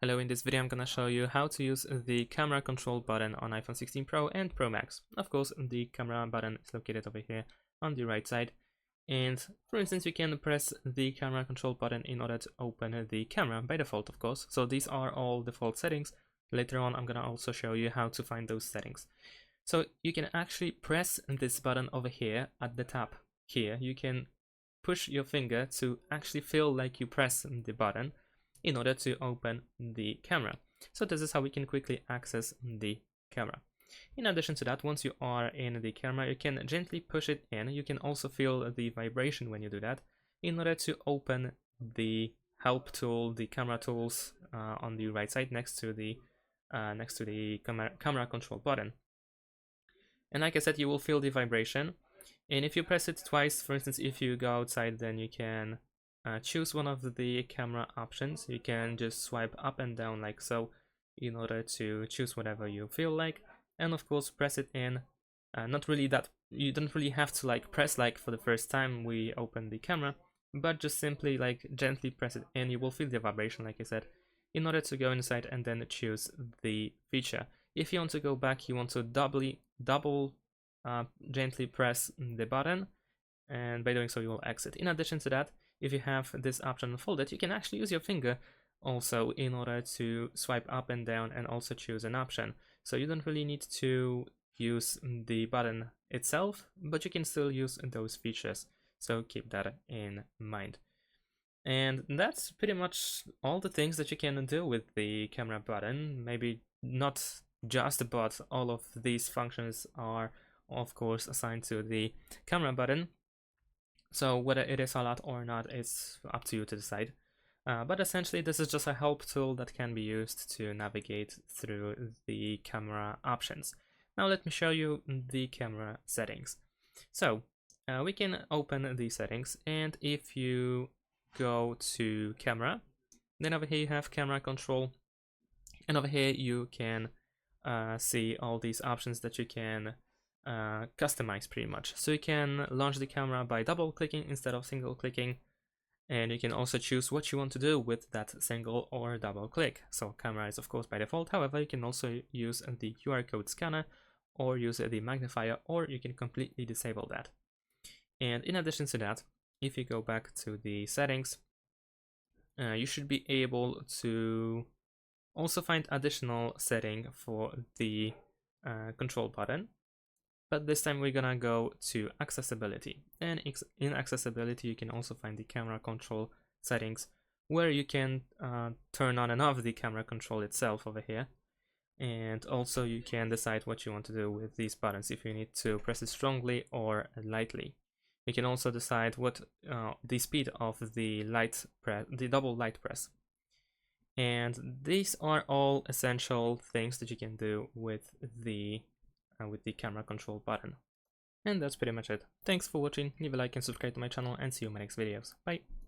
Hello, in this video I'm gonna show you how to use the camera control button on iPhone 16 Pro and Pro Max. Of course, the camera button is located over here on the right side. And for instance, you can press the camera control button in order to open the camera by default, of course. So these are all default settings. Later on, I'm gonna also show you how to find those settings. So you can actually press this button over here at the top here. You can push your finger to actually feel like you press the button in order to open the camera. So this is how we can quickly access the camera. In addition to that, once you are in the camera, you can gently push it in. You can also feel the vibration when you do that in order to open the help tool, the camera tools on the right side next to the camera control button. And like I said, you will feel the vibration. And if you press it twice, for instance, if you go outside, then you can choose one of the camera options. You can just swipe up and down like so in order to choose whatever you feel like, and of course press it in. Not really that you don't really have to like press like for the first time we open the camera, but just simply like gently press it in. You will feel the vibration, like I said, in order to go inside and then choose the feature. If you want to go back, you want to double gently press the button, and by doing so you will exit. In addition to that, if you have this option folded, you can actually use your finger also in order to swipe up and down and also choose an option. So you don't really need to use the button itself, but you can still use those features. So keep that in mind. And that's pretty much all the things that you can do with the camera button. Maybe not just, but all of these functions are of course assigned to the camera button. So whether it is a lot or not, it's up to you to decide. But essentially, this is just a help tool that can be used to navigate through the camera options. Now let me show you the camera settings. So we can open the settings, and if you go to camera, then over here you have camera control, and over here you can see all these options that you can customize pretty much. So you can launch the camera by double clicking instead of single clicking, and you can also choose what you want to do with that single or double click. So camera is of course by default, however you can also use the QR code scanner or use the magnifier, or you can completely disable that. And in addition to that, if you go back to the settings, you should be able to also find additional setting for the control button. But this time we're gonna go to accessibility, and in accessibility you can also find the camera control settings, where you can turn on and off the camera control itself over here, and also you can decide what you want to do with these buttons, if you need to press it strongly or lightly. You can also decide what the speed of the double light press. And these are all essential things that you can do with the camera control button. And that's pretty much it. Thanks for watching, leave a like and subscribe to my channel, and see you in my next videos. Bye!